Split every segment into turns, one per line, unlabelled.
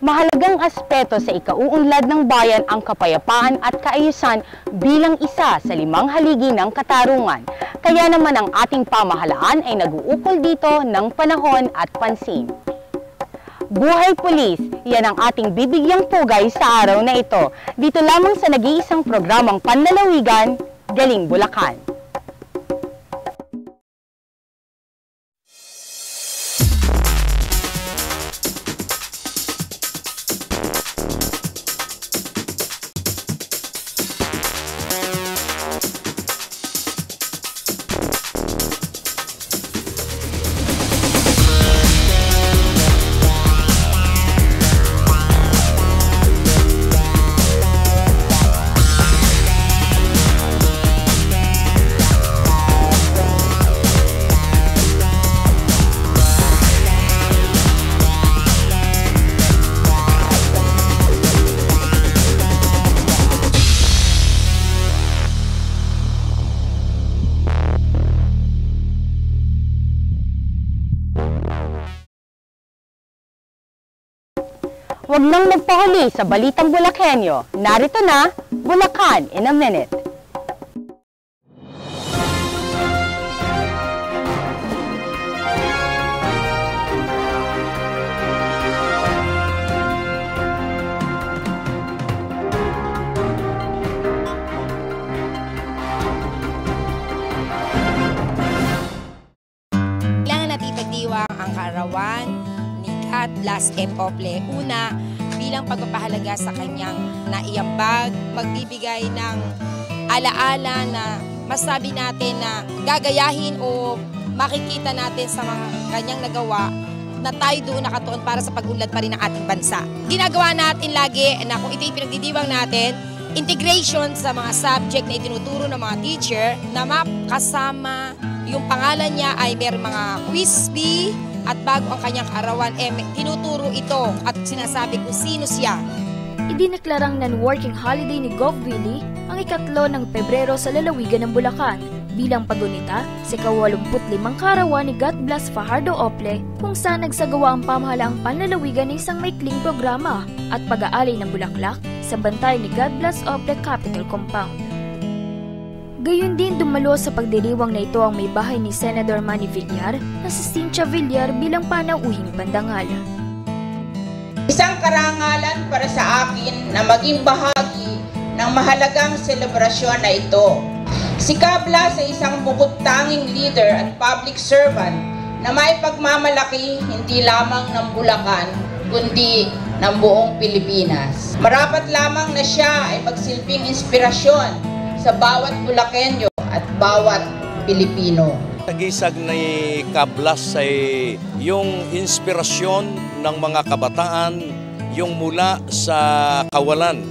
Mahalagang aspeto sa ikauunlad ng bayan ang kapayapaan at kaayusan bilang isa sa 5 haligi ng katarungan. Kaya naman ang ating pamahalaan ay nag-uukol dito ng panahon at pansin. Buhay Pulis, yan ang ating bibigyang pugay sa araw na ito. Dito lamang sa nag-iisang programang panlalawigan, Galing Bulacan. Huwag nang magpahuli sa Balitang Bulakenyo. Narito na, Bulacan in a Minute.
Kailangan natin ipagdiwang ang kaarawan at Blas M. Ople. Una, bilang pagpapahalaga sa kanyang naiambag, magbibigay ng alaala na masabi natin na gagayahin o makikita natin sa mga kanyang nagawa na tayo doon nakatuon para sa pag-unlad pa rin ng ating bansa. Ginagawa natin lagi na kung ito yung pinagdidiwang natin, integration sa mga subject na itinuturo ng mga teacher na makasama yung pangalan niya ay may mga quiz bee, at bago ang kanyang kaarawan, tinuturo ito at sinasabi kung sino siya.
Idineklarang non-working holiday ni Gov. Willie ang 3 ng Pebrero sa lalawigan ng Bulacan bilang pagunita sa 85 kaarawan ni God Bless Fajardo Ople kung saan nagsagawa ang pamahalaang panlalawigan ng isang maikling programa at pag-aalay ng bulaklak sa bantay ni God Bless Ople Capitol Compound. Gayon din dumalo sa pagdiriwang na ito ang may bahay ni Senador Manny Villar na si Cynthia Villar bilang panauhing pandangal.
Isang karangalan para sa akin na maging bahagi ng mahalagang selebrasyon na ito. Si Kabla sa isang bukod-tanging leader at public servant na may pagmamalaki hindi lamang ng Bulacan kundi ng buong Pilipinas. Marapat lamang na siya ay magsilbing inspirasyon sa bawat Bulakenyo at bawat Pilipino.
Tagisag ni Kablas ay yung inspirasyon ng mga kabataan, yung mula sa kawalan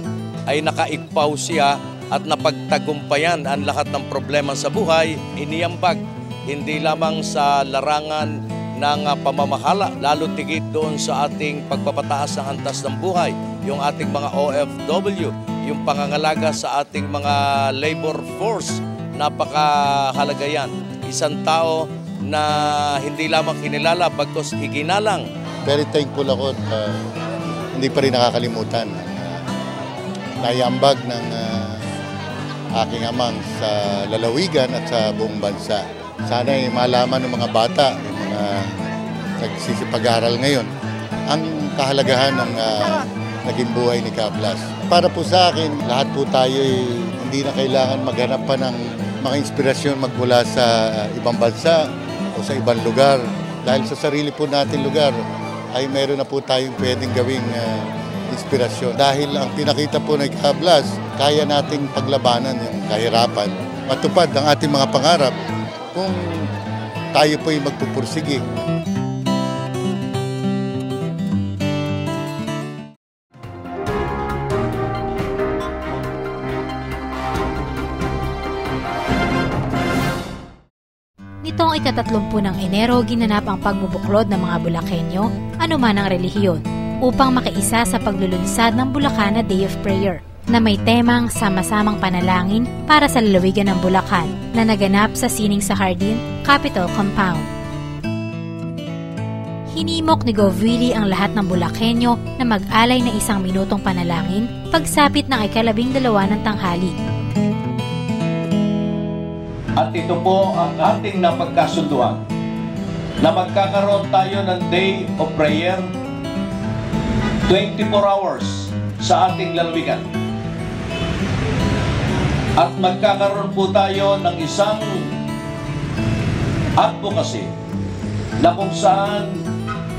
ay nakaigpaw siya at napagtagumpayan ang lahat ng problema sa buhay, iniambag hindi lamang sa larangan ng pamamahala, lalo tigit doon sa ating pagpapataas ng antas ng buhay, yung ating mga OFW, yung pangangalaga sa ating mga labor force, napakahalaga yan. Isang tao na hindi lamang kinilala, bagkus higinalang.
Very thankful ako at hindi pa rin nakakalimutan. Naiambag ng aking amang sa lalawigan at sa buong bansa. Sana ay malaman ng mga bata, yung mga nagsisipag-aral ngayon, ang kahalagahan ng naging buhay ni Kablas. Para po sa akin, lahat po tayo hindi na kailangan maghanap pa ng mga inspirasyon magmula sa ibang bansa o sa ibang lugar. Dahil sa sarili po natin lugar ay meron na po tayong pwedeng gawing inspirasyon. Dahil ang pinakita po ni Kablas, kaya nating paglabanan yung kahirapan. Matupad ang ating mga pangarap kung tayo po'y magpupursige.
Nitong ika-30 ng Enero, ginanap ang pagbubuklod ng mga Bulakenyo, anuman ang relihiyon, upang makiisa sa paglulunsad ng Bulacan Day of Prayer, na may temang sama-samang panalangin para sa lalawigan ng Bulacan na naganap sa Sining Sahardin Capitol Compound. Hinimok ni Gov. Willie ang lahat ng Bulakenyo na mag-alay ng 1 minutong panalangin pagsapit ng 12 ng tanghali.
At ito po ang ating napagkasunduan na magkakaroon tayo ng Day of Prayer 24 hours sa ating lalawigan. At magkakaroon po tayo ng isang advocacy na kung saan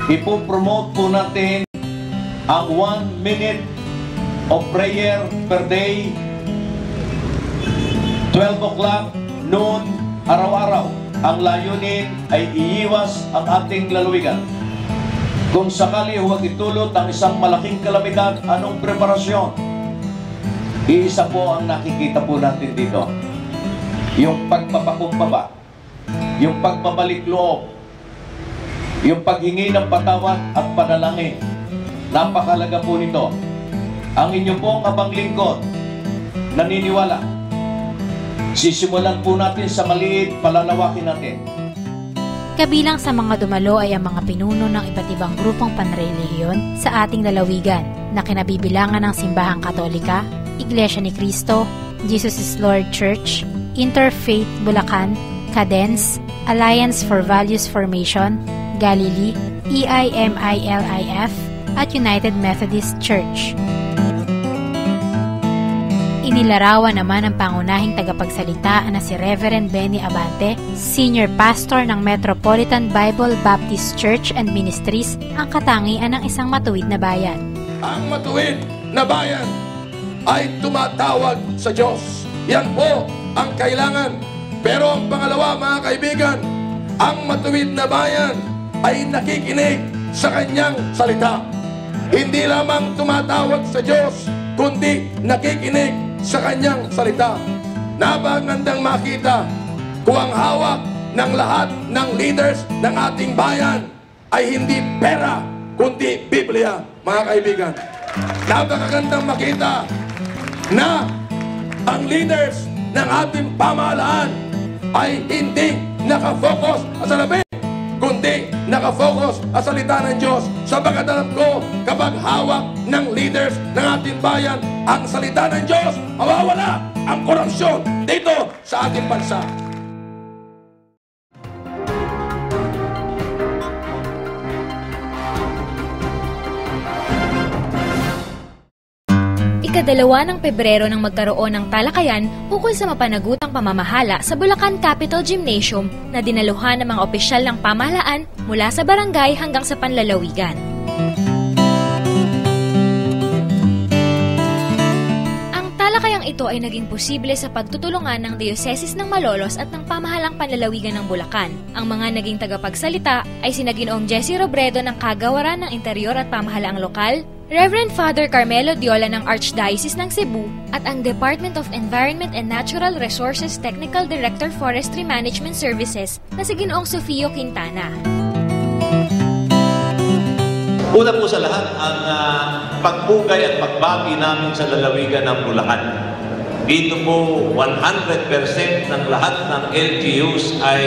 ipopromote po natin ang 1 minute of prayer per day, 12 o'clock, noon, araw-araw. Ang layunin ay iiwas ang ating lalawigan. Kung sakali huwag itulot ang isang malaking kalamidad, anong preparasyon? Iisa po ang nakikita po natin dito. Yung pagpapakumbaba, yung pagbabalik loob, yung paghingi ng patawad at panalangin. Napakalaga po nito. Ang inyo pong abang lingkod, naniniwala, sisimulan po natin sa maliit, palalawakin natin.
Kabilang sa mga dumalo ay ang mga pinuno ng iba't ibang grupong panrelihiyon sa ating lalawigan na kinabibilangan ng Simbahang Katolika, Iglesia ni Cristo, Jesus is Lord Church, Interfaith Bulacan, Cadence, Alliance for Values Formation, Galilee, EIMILIF, at United Methodist Church. Inilarawan naman ang pangunahing tagapagsalita na si Reverend Benny Abante, Senior Pastor ng Metropolitan Bible Baptist Church and Ministries, ang katangian ng isang matuwid na bayan.
Ang matuwid na bayan ay tumatawag sa Diyos. Yan po ang kailangan. Pero ang pangalawa, mga kaibigan, ang matuwid na bayan ay nakikinig sa kanyang salita. Hindi lamang tumatawag sa Diyos, kundi nakikinig sa kanyang salita. Napakagandang makita kung ang hawak ng lahat ng leaders ng ating bayan ay hindi pera, kundi Biblia, mga kaibigan. Napakagandang makita na ang leaders ng ating pamahalaan ay hindi nakafocus sa labi, kundi nakafocus sa salita ng Diyos. Sabagat alam ko, kapag hawak ng leaders ng ating bayan ang salita ng Diyos, mawawala ang korupsyon dito sa ating bansa.
Ikadalawa ng Pebrero nang magkaroon ng talakayan ukol sa mapanagutang pamamahala sa Bulacan Capitol Gymnasium na dinaluhan ng mga opisyal ng pamahalaan mula sa barangay hanggang sa panlalawigan. Ang talakayang ito ay naging posible sa pagtutulungan ng Dioceses ng Malolos at ng pamahalang panlalawigan ng Bulacan. Ang mga naging tagapagsalita ay sina Ginoong Jessie Robredo ng Kagawaran ng Interior at Pamahalaang Lokal, Reverend Father Carmelo Diola ng Archdiocese ng Cebu at ang Department of Environment and Natural Resources Technical Director Forestry Management Services na si Ginoong Sofio Quintana.
Una po sa lahat, ang pagpugay at pagbati namin sa lalawigan ng Bulacan. Dito po, 100% ng lahat ng LGUs ay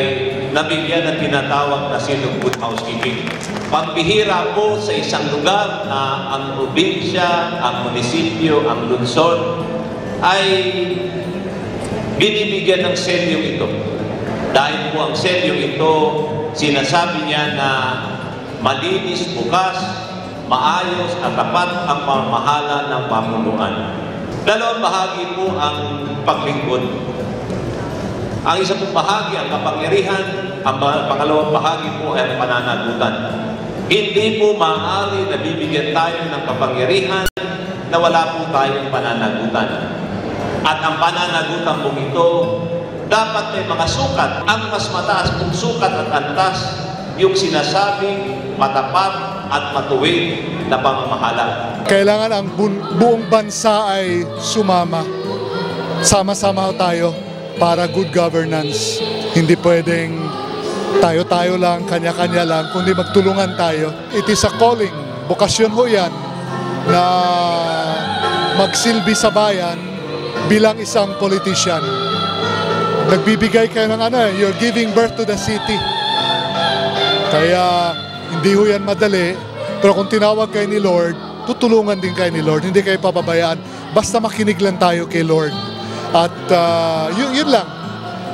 nabigyan ng tinatawag na Silog Good Housekeeping. Pambihira po sa isang lugar na ang probinsya, ang munisipyo, ang lungsod ay binibigyan ng selyong ito. Dahil po ang selyong ito, sinasabi niya na malinis, bukas, maayos at tapat ang pamamahala ng pamunuan. Dalawang bahagi po ang paglingkod. Ang isa pong bahagi ang kapangyarihan, ang pangalawang bahagi po ay ang pananagutan. Hindi po maaari na bibigyan tayo ng kapangyarihan na wala po tayong pananagutan. At ang pananagutan po ito, dapat may mga sukat. Ang mas mataas pong sukat at antas, yung sinasabing matapat at matuwid na pamamahala.
Kailangan ang buong bansa ay sumama. Sama-sama tayo para good governance. Hindi pwedeng tayo-tayo lang, kanya-kanya lang, kundi magtulungan tayo. It is a calling. Bokasyon ho yan na magsilbi sa bayan bilang isang politician. Nagbibigay kayo ng you're giving birth to the city. Kaya Hindi ho yan madali, pero kung tinawag kayo ni Lord, tutulungan din kayo ni Lord, hindi kayo pababayaan. Basta makinig lang tayo kay Lord. At yun lang.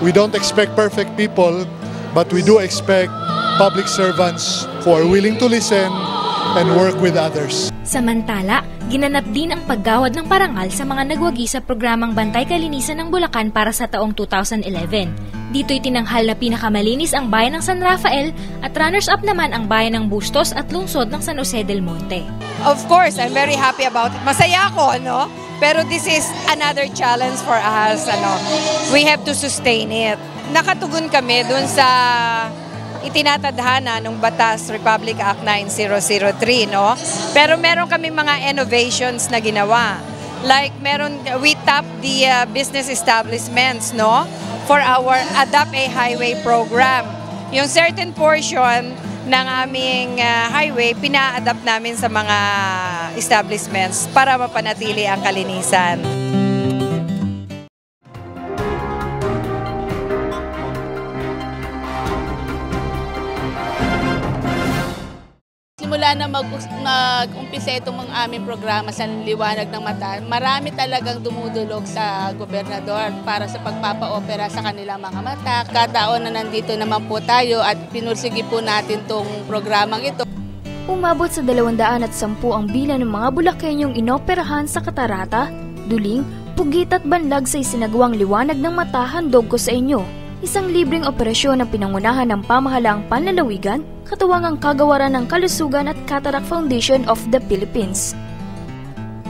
We don't expect perfect people, but we do expect public servants who are willing to listen and work with others.
Samantala, ginanap din ang paggawad ng parangal sa mga nagwagi sa programang Bantay Kalinisan ng Bulacan para sa taong 2011. Dito'y tinanghal na pinakamalinis ang bayan ng San Rafael at runners-up naman ang bayan ng Bustos at lungsod ng San Jose del Monte.
Of course, I'm very happy about it. Masaya ako, no? Pero this is another challenge for us, We have to sustain it. Nakatugon kami dun sa itinatadhana ng Batas Republic Act 9003, no? Pero meron kami mga innovations na ginawa. Like we tap the business establishments, no? For our Adapt a Highway program. Yung certain portion ng aming highway, pina-adapt namin sa mga establishments para mapanatili ang kalinisan.
Simula na mag-umpisa itong mga aming programa sa Liwanag ng Mata, marami talagang dumudulog sa gobernador para sa pagpapa-opera sa kanilang mga mata. Kataon na nandito naman po tayo at pinursigi po natin itong programang ito.
Umabot sa 210 ang bilang ng mga Bulakenyong inoperahan sa katarata, duling, pugit at banlag sa isinagawang Liwanag ng Mata handog ko sa inyo. Isang libreng operasyon ang pinangunahan ng pamahalaang panlalawigan, katuwang ang Kagawaran ng Kalusugan at Cataract Foundation of the Philippines.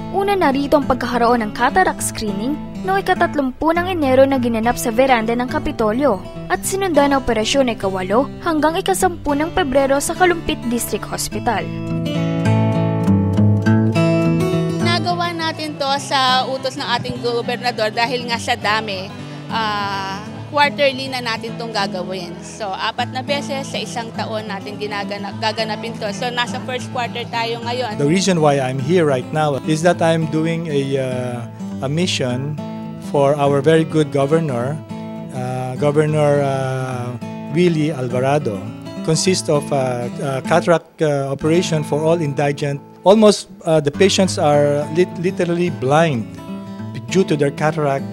Una na rito ang pagkakaroon ng cataract screening noong ika-30 ng Enero na ginanap sa veranda ng Kapitolyo at sinundan na operasyon ay ika-8 hanggang ika-10 ng Pebrero sa Kalumpit District Hospital.
Nagawa natin to sa utos ng ating gobernador dahil nga sa dami. Quarterly na natin itong gagawin. So, 4 na beses sa isang taon natin gaganapin to. So, nasa first quarter tayo ngayon.
The reason why I'm here right now is that I'm doing a mission for our very good governor, Governor Willie Alvarado. Consists of a cataract operation for all indigent. Almost the patients are literally blind due to their cataract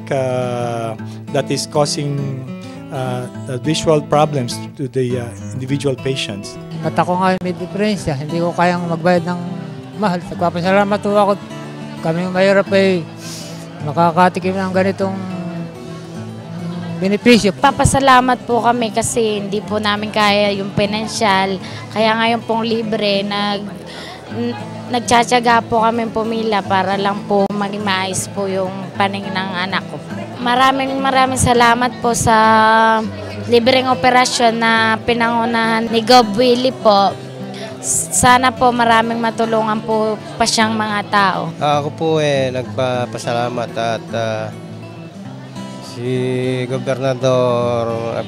that is causing visual problems to the individual patients.
Mata ko nga may diferensya, hindi ko kayang magbayad ng mahal. Nagpapasalamat po ako. Kaming mahirap ay makakatikim ng ganitong benepisyo.
Papasalamat po kami kasi hindi po namin kaya yung financial. Kaya ngayon pong libre, nagtsatsaga po kami pumila para lang po maging maayos po yung paningin ng anak ko. Maraming salamat po sa libreng operasyon na pinangunahan ni Gov. Willie po. Sana po maraming matulungan po pa siyang mga tao.
Ako po nagpapasalamat at si Gobernador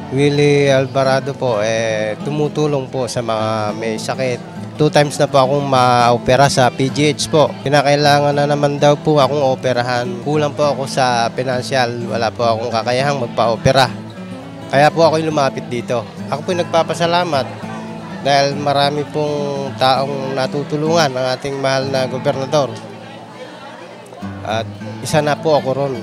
Willie Alvarado po tumutulong po sa mga may sakit. 2 times na po akong ma-opera sa PGH po. Kinakailangan na naman daw po akong operahan. Kulang po ako sa financial. Wala po akong kakayahang magpa-opera. Kaya po ako lumapit dito. Ako po nagpapasalamat dahil marami pong taong natutulungan ng ating mahal na gobernador. At isa na po ako ron.